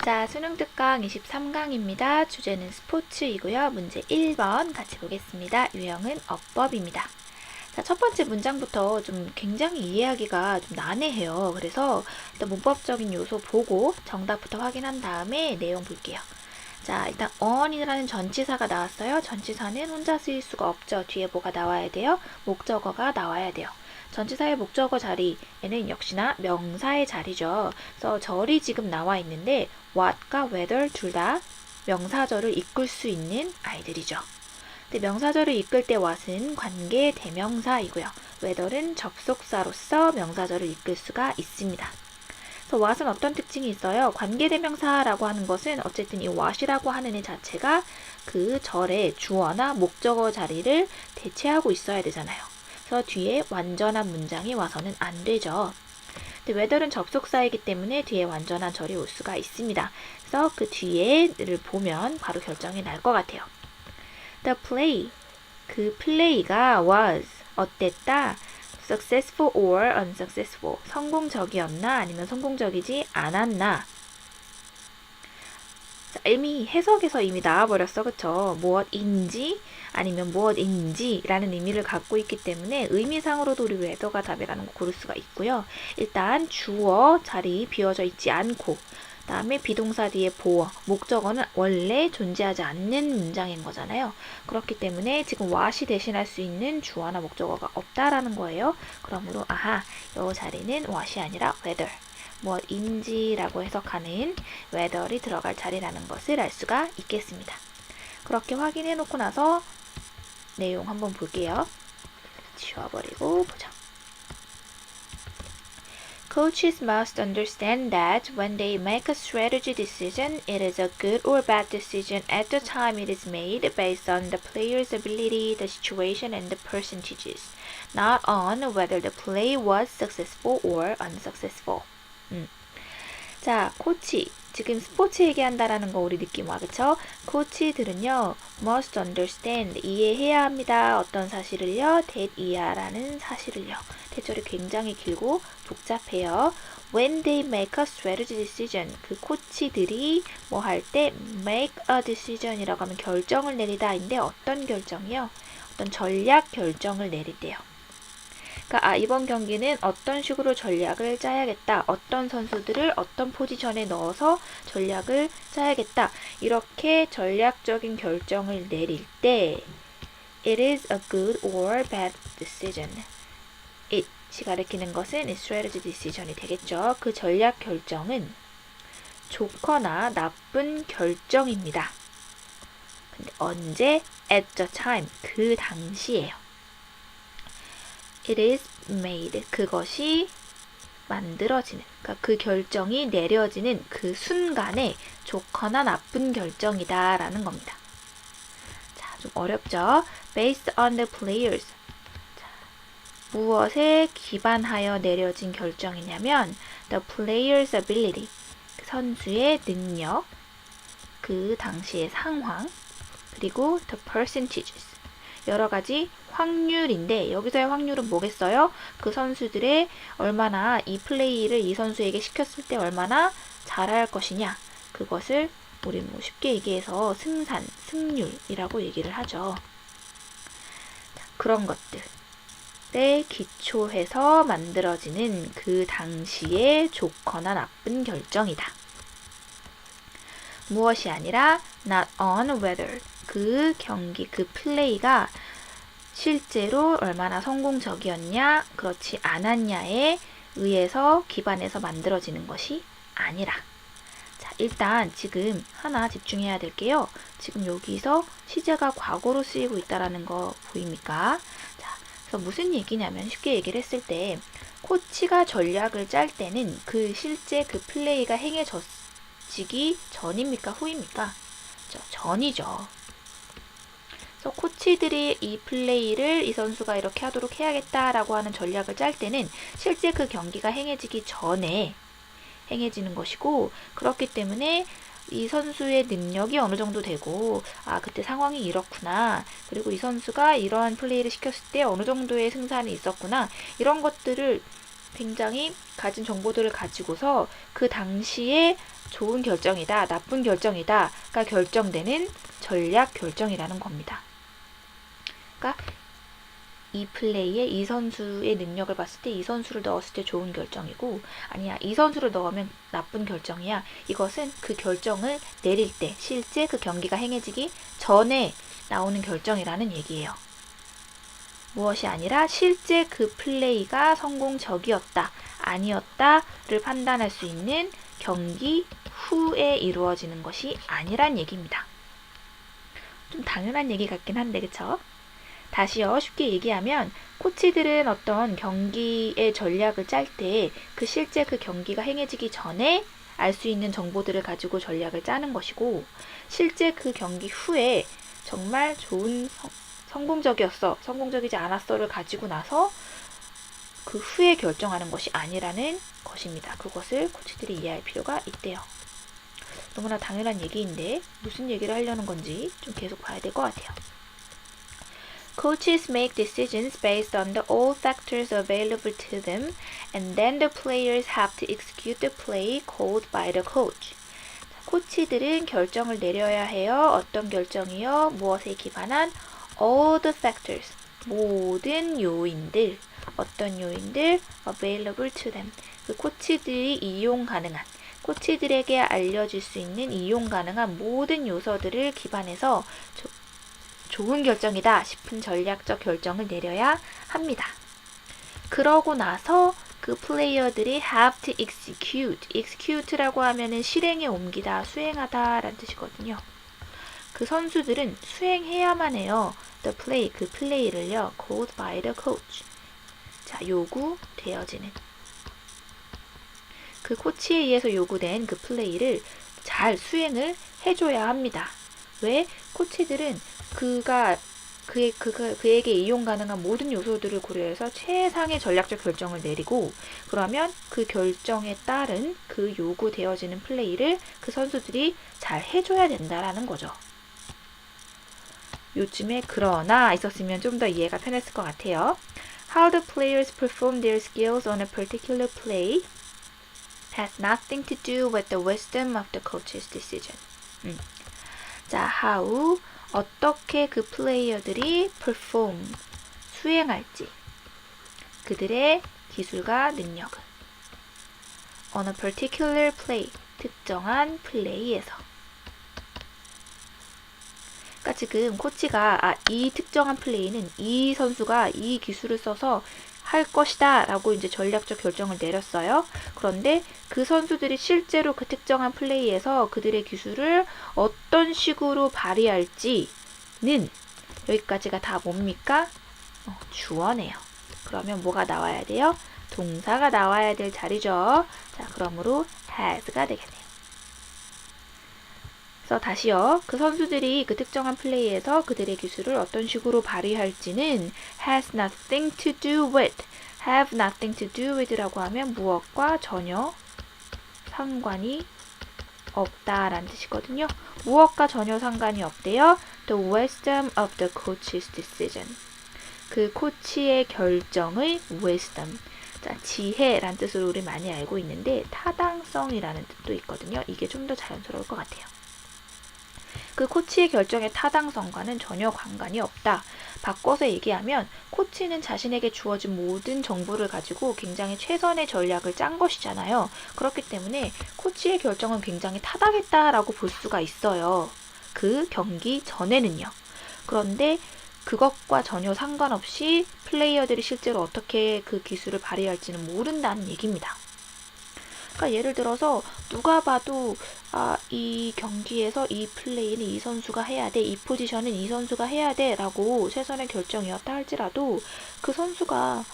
자, 수능 특강 23강입니다. 주제는 스포츠이고요. 문제 1번 같이 보겠습니다. 유형은 어법입니다. 자, 첫 번째 문장부터 좀 굉장히 이해하기가 좀 난해해요. 그래서 일단 문법적인 요소 보고 정답부터 확인한 다음에 내용 볼게요. 자, 일단 on이라는 전치사가 나왔어요. 전치사는 혼자 쓰일 수가 없죠. 뒤에 뭐가 나와야 돼요? 목적어가 나와야 돼요. 전치사의 목적어 자리에는 역시나 명사의 자리죠. 그래서 절이 지금 나와 있는데 what과 whether 둘 다 명사절을 이끌 수 있는 아이들이죠. 근데 명사절을 이끌 때 what은 관계 대명사이고요. whether는 접속사로서 명사절을 이끌 수가 있습니다. 그래서 what은 어떤 특징이 있어요? 관계대명사라고 하는 것은 어쨌든 이 what이라고 하는 애 자체가 그 절의 주어나 목적어 자리를 대체하고 있어야 되잖아요. 그래서 뒤에 완전한 문장이 와서는 안 되죠. 근데 whether는 접속사이기 때문에 뒤에 완전한 절이 올 수가 있습니다. 그래서 그 뒤에를 보면 바로 결정이 날 것 같아요. The play, 그 플레이가 was, 어땠다? successful or unsuccessful, 성공적이었나 아니면 성공적이지 않았나. 자, 이미 해석에서 이미 나와버렸어, 그쵸? 무엇인지 아니면 무엇인지 라는 의미를 갖고 있기 때문에 의미상으로도 우리 whether가 답이라는 거 고를 수가 있고요. 일단 주어 자리 비워져 있지 않고 다음에 비동사 뒤에 보어, 목적어는 원래 존재하지 않는 문장인 거잖아요. 그렇기 때문에 지금 what이 대신할 수 있는 주어나 목적어가 없다라는 거예요. 그러므로 아하, 이 자리는 what이 아니라 whether, 무엇인지라고 해석하는 whether이 들어갈 자리라는 것을 알 수가 있겠습니다. 그렇게 확인해 놓고 나서 내용 한번 볼게요. 지워버리고 보자. Coaches must understand that when they make a strategy decision, it is a good or bad decision at the time it is made based on the player's ability, the situation, and the percentages, not on whether the play was successful or unsuccessful. 자, 코치. 지금 스포츠 얘기한다라는 거 우리 느낌 와, 그쵸? 코치들은요, must understand, 이해해야 합니다. 어떤 사실을요? that 이하라는 사실을요. 대절이 굉장히 길고 복잡해요. When they make a strategy decision, 그 코치들이 뭐 할 때 make a decision이라고 하면 결정을 내리다인데 어떤 결정이요? 어떤 전략 결정을 내릴 때요. 그러니까 이번 경기는 어떤 식으로 전략을 짜야겠다. 어떤 선수들을 어떤 포지션에 넣어서 전략을 짜야겠다. 이렇게 전략적인 결정을 내릴 때 it is a good or bad decision. it이 가리키는 것은 strategy decision이 되겠죠. 그 전략 결정은 좋거나 나쁜 결정입니다. 근데 언제? at the time. 그 당시에요. It is made. 그것이 만들어지는, 그러니까 그 결정이 내려지는 그 순간에 좋거나 나쁜 결정이다 라는 겁니다. 자, 좀 어렵죠? Based on the players. 자, 무엇에 기반하여 내려진 결정이냐면 the player's ability. 그 선수의 능력, 그 당시의 상황, 그리고 the percentages. 여러 가지 확률인데 여기서의 확률은 뭐겠어요? 그 선수들의 얼마나 이 플레이를 이 선수에게 시켰을 때 얼마나 잘할 것이냐, 그것을 우리 뭐 쉽게 얘기해서 승산, 승률이라고 얘기를 하죠. 자, 그런 것들에 기초해서 만들어지는 그 당시의 좋거나 나쁜 결정이다. 무엇이 아니라 not on whether, 그 경기, 그 플레이가 실제로 얼마나 성공적이었냐, 그렇지 않았냐에 의해서 기반해서 만들어지는 것이 아니라. 자, 일단 지금 하나 집중해야 될 게요. 지금 여기서 시제가 과거로 쓰이고 있다라는 거 보입니까? 자, 그래서 무슨 얘기냐면 쉽게 얘기를 했을 때 코치가 전략을 짤 때는 그 실제 그 플레이가 행해지기 전입니까? 후입니까? 전이죠. 그래서 코치들이 이 플레이를 이 선수가 이렇게 하도록 해야겠다라고 하는 전략을 짤 때는 실제 그 경기가 행해지기 전에 행해지는 것이고, 그렇기 때문에 이 선수의 능력이 어느 정도 되고 그때 상황이 이렇구나, 그리고 이 선수가 이러한 플레이를 시켰을 때 어느 정도의 승산이 있었구나, 이런 것들을 굉장히 가진 정보들을 가지고서 그 당시에 좋은 결정이다, 나쁜 결정이다가 결정되는 전략 결정이라는 겁니다. 그러니까 이 플레이에 이 선수의 능력을 봤을 때 이 선수를 넣었을 때 좋은 결정이고, 아니야 이 선수를 넣으면 나쁜 결정이야, 이것은 그 결정을 내릴 때 실제 그 경기가 행해지기 전에 나오는 결정이라는 얘기예요. 무엇이 아니라 실제 그 플레이가 성공적이었다, 아니었다를 판단할 수 있는 경기 후에 이루어지는 것이 아니란 얘기입니다. 좀 당연한 얘기 같긴 한데, 그쵸? 다시요, 쉽게 얘기하면 코치들은 어떤 경기의 전략을 짤 때 그 실제 그 경기가 행해지기 전에 알 수 있는 정보들을 가지고 전략을 짜는 것이고, 실제 그 경기 후에 정말 좋은 성공적이었어, 성공적이지 않았어를 가지고 나서 그 후에 결정하는 것이 아니라는 것입니다. 그것을 코치들이 이해할 필요가 있대요. 너무나 당연한 얘기인데 무슨 얘기를 하려는 건지 좀 계속 봐야 될 것 같아요. Coaches make decisions based on the all factors available to them, and then the players have to execute the play called by the coach. 코치들은 결정을 내려야 해요. 어떤 결정이요? 무엇에 기반한? All the factors, 모든 요인들. 어떤 요인들? Available to them, 그 코치들이 이용 가능한, 코치들에게 알려줄 수 있는 이용 가능한 모든 요소들을 기반해서 좋은 결정이다 싶은 전략적 결정을 내려야 합니다. 그러고 나서 그 플레이어들이 have to execute라고 하면은 실행에 옮기다, 수행하다 라는 뜻이거든요. 그 선수들은 수행해야만 해요. the play, 그 플레이를요. called by the coach. 자, 요구되어지는. 그 코치에 의해서 요구된 그 플레이를 잘 수행을 해줘야 합니다. 왜? 코치들은 그에게 이용 가능한 모든 요소들을 고려해서 최상의 전략적 결정을 내리고, 그러면 그 결정에 따른 그 요구되어지는 플레이를 그 선수들이 잘 해줘야 된다라는 거죠. 요즘에 그러나 있었으면 좀 더 이해가 편했을 것 같아요. How the players perform their skills on a particular play has nothing to do with the wisdom of the coach's decision. 자, how, 어떻게 그 플레이어들이 perform, 수행할지, 그들의 기술과 능력을 on a particular play, 특정한 플레이에서. 그러니까 지금 코치가 이 특정한 플레이는 이 선수가 이 기술을 써서 할 것이다 라고 이제 전략적 결정을 내렸어요. 그런데 그 선수들이 실제로 그 특정한 플레이에서 그들의 기술을 어떤 식으로 발휘할지는, 여기까지가 다 뭡니까? 주어네요. 그러면 뭐가 나와야 돼요? 동사가 나와야 될 자리죠. 자, 그러므로 has가 되겠네요. 그래서 다시요. 그 선수들이 그 특정한 플레이에서 그들의 기술을 어떤 식으로 발휘할지는 has nothing to do with, have nothing to do with라고 하면 무엇과 전혀 상관이 없다라는 뜻이거든요. 무엇과 전혀 상관이 없대요. The wisdom of the coach's decision. 그 코치의 결정의 wisdom. 자, 지혜라는 뜻으로 우리 많이 알고 있는데 타당성이라는 뜻도 있거든요. 이게 좀 더 자연스러울 것 같아요. 그 코치의 결정의 타당성과는 전혀 관관이 없다. 바꿔서 얘기하면 코치는 자신에게 주어진 모든 정보를 가지고 굉장히 최선의 전략을 짠 것이잖아요. 그렇기 때문에 코치의 결정은 굉장히 타당했다라고 볼 수가 있어요. 그 경기 전에는요. 그런데 그것과 전혀 상관없이 플레이어들이 실제로 어떻게 그 기술을 발휘할지는 모른다는 얘기입니다. 그러니까 예를 들어서 누가 봐도 이 경기에서 이 플레이는 이 선수가 해야 돼, 이 포지션은 이 선수가 해야 돼 라고 최선의 결정이었다 할지라도 그 선수가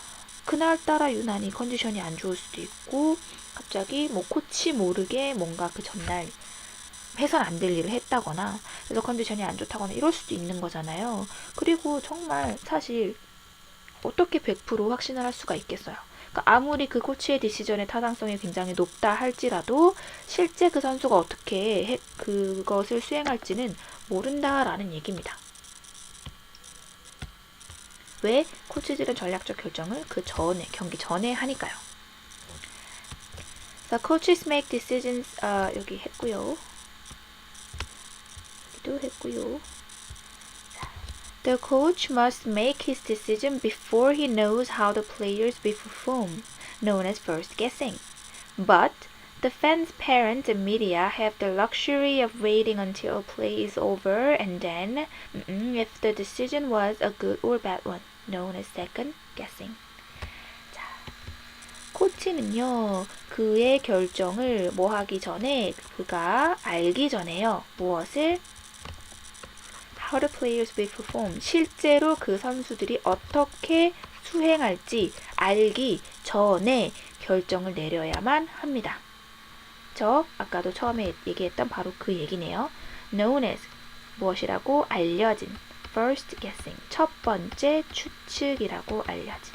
그날따라 유난히 컨디션이 안 좋을 수도 있고, 갑자기 뭐 코치 모르게 뭔가 그 전날 해선 안 될 일을 했다거나 그래서 컨디션이 안 좋다거나 이럴 수도 있는 거잖아요. 그리고 정말 사실 어떻게 100% 확신을 할 수가 있겠어요. 그러니까 아무리 그 코치의 디시전의 타당성이 굉장히 높다 할지라도 실제 그 선수가 어떻게 그것을 수행할지는 모른다라는 얘기입니다. 왜? 코치들은 전략적 결정을 그 전에, 경기 전에 하니까요. The coaches make decisions. 여기 했고요. 여기도 했고요. The coach must make his decision before he knows how the players will perform, known as first guessing. But the fans, parents, and media have the luxury of waiting until a play is over and then, if the decision was a good or bad one, known as second guessing. 자, 코치는요, 그의 결정을 뭐 하기 전에, 그가 알기 전에요. 무엇을? How the players will perform. 실제로 그 선수들이 어떻게 수행할지 알기 전에 결정을 내려야만 합니다. 저 아까도 처음에 얘기했던 바로 그 얘기네요. Known as 무엇이라고 알려진. First guessing. 첫 번째 추측이라고 알려진.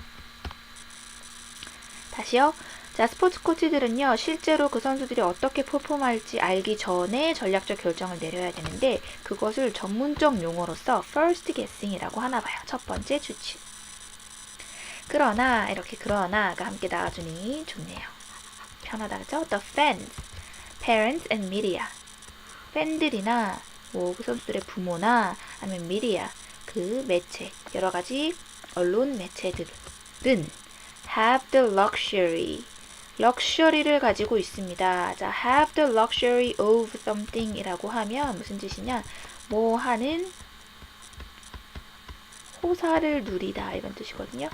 다시요. 자, 스포츠 코치들은요, 실제로 그 선수들이 어떻게 퍼폼할지 알기 전에 전략적 결정을 내려야 되는데, 그것을 전문적 용어로서 first guessing이라고 하나 봐요. 첫 번째 추측. 그러나, 이렇게 그러나가 함께 나와주니 좋네요. 편하다, 그죠? The fans, parents and media. 팬들이나, 그 선수들의 부모나, 아니면 media, 그 매체, 여러 가지 언론 매체들은 have the luxury. 럭셔리를 가지고 있습니다. 자, have the luxury of something 이라고 하면 무슨 뜻이냐? 뭐 하는 호사를 누리다 이런 뜻이거든요.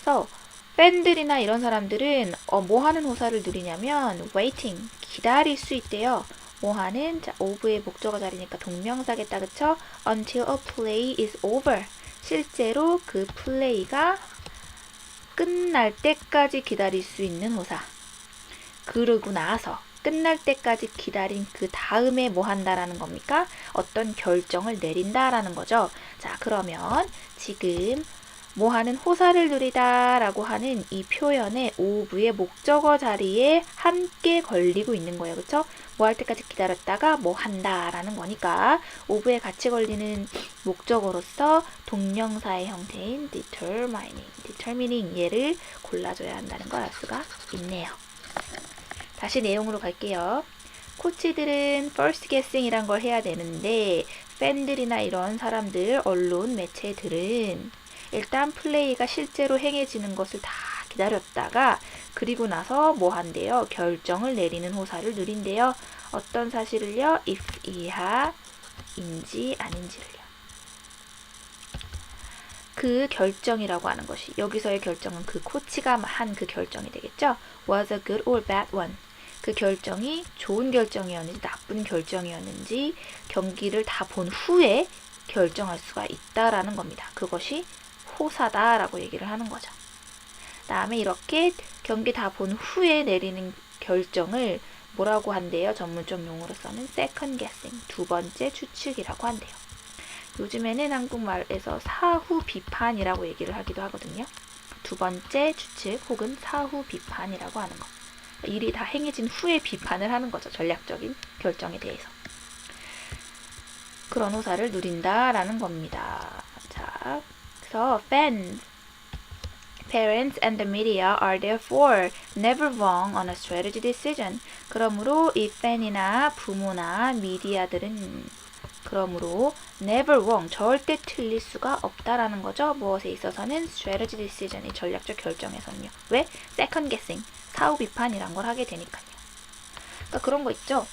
So, 팬들이나 이런 사람들은 뭐 하는 호사를 누리냐면 waiting, 기다릴 수 있대요. 뭐 하는, 자, of의 목적어 자리니까 동명사겠다, 그쵸? Until a play is over. 실제로 그 플레이가 끝날 때까지 기다릴 수 있는 호사. 그러고 나서 끝날 때까지 기다린 그 다음에 뭐 한다라는 겁니까? 어떤 결정을 내린다라는 거죠. 자, 그러면 지금 뭐 하는 호사를 누리다 라고 하는 이 표현에 of의 목적어 자리에 함께 걸리고 있는 거예요. 그쵸? 뭐 할 때까지 기다렸다가 뭐 한다 라는 거니까 of에 같이 걸리는 목적어로서 동명사의 형태인 determining 얘를 골라줘야 한다는 걸 알 수가 있네요. 다시 내용으로 갈게요. 코치들은 first guessing 이란 걸 해야 되는데 팬들이나 이런 사람들, 언론, 매체들은 일단 플레이가 실제로 행해지는 것을 다 기다렸다가 그리고 나서 뭐 한대요? 결정을 내리는 호사를 누린대요. 어떤 사실을요? if 이하인지 아닌지를요. 그 결정이라고 하는 것이 여기서의 결정은 그 코치가 한 그 결정이 되겠죠? was a good or bad one. 그 결정이 좋은 결정이었는지 나쁜 결정이었는지 경기를 다 본 후에 결정할 수가 있다라는 겁니다. 그것이 호사다라고 얘기를 하는 거죠. 다음에 이렇게 경기 다 본 후에 내리는 결정을 뭐라고 한대요? 전문적 용어로서는 second guessing, 두 번째 추측이라고 한대요. 요즘에는 한국말에서 사후 비판이라고 얘기를 하기도 하거든요. 두 번째 추측 혹은 사후 비판이라고 하는 거. 일이 다 행해진 후에 비판을 하는 거죠. 전략적인 결정에 대해서. 그런 호사를 누린다라는 겁니다. 자, 그래서 fans, parents and the media are therefore never wrong on a strategy decision. 그러므로 이 팬이나 부모나 미디어들은 그러므로 never wrong, 절대 틀릴 수가 없다라는 거죠. 무엇에 있어서는 strategy decision, 이 전략적 결정에서는요. 왜? second guessing, 사후 비판이란 걸 하게 되니까요. 그러니까 그런 거 있죠.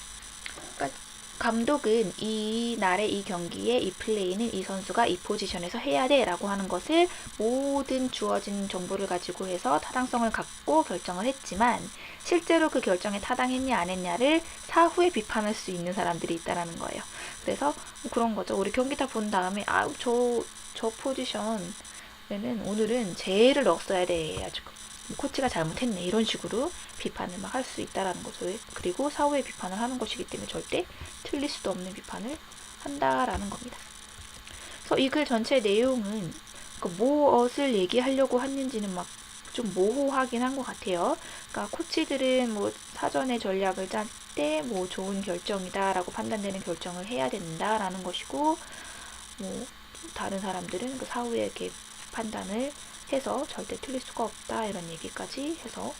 그러니까 감독은 이 날의 이 경기에 이 플레이는 이 선수가 이 포지션에서 해야 돼 라고 하는 것을 모든 주어진 정보를 가지고 해서 타당성을 갖고 결정을 했지만 실제로 그 결정에 타당했냐 안 했냐를 사후에 비판할 수 있는 사람들이 있다라는 거예요. 그래서 그런 거죠. 우리 경기 다 본 다음에 저 포지션에는 오늘은 쟤를 넣었어야 돼. 아주 코치가 잘못했네. 이런 식으로 비판을 막 할 수 있다라는 거죠. 그리고 사후에 비판을 하는 것이기 때문에 절대 틀릴 수도 없는 비판을 한다라는 겁니다. 그래서 이 글 전체 내용은 무엇을 얘기하려고 했는지는 막 좀 모호하긴 한 것 같아요. 그러니까 코치들은 뭐 사전에 전략을 짤 때 뭐 좋은 결정이다라고 판단되는 결정을 해야 된다라는 것이고, 뭐 다른 사람들은 그 사후에 이렇게 판단을 해서 절대 틀릴 수가 없다 이런 얘기까지 해서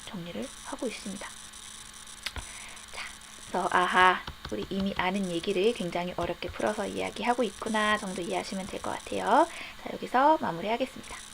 정리를 하고 있습니다. 자, 그래서 아하, 우리 이미 아는 얘기를 굉장히 어렵게 풀어서 이야기하고 있구나 정도 이해하시면 될 것 같아요. 자, 여기서 마무리하겠습니다.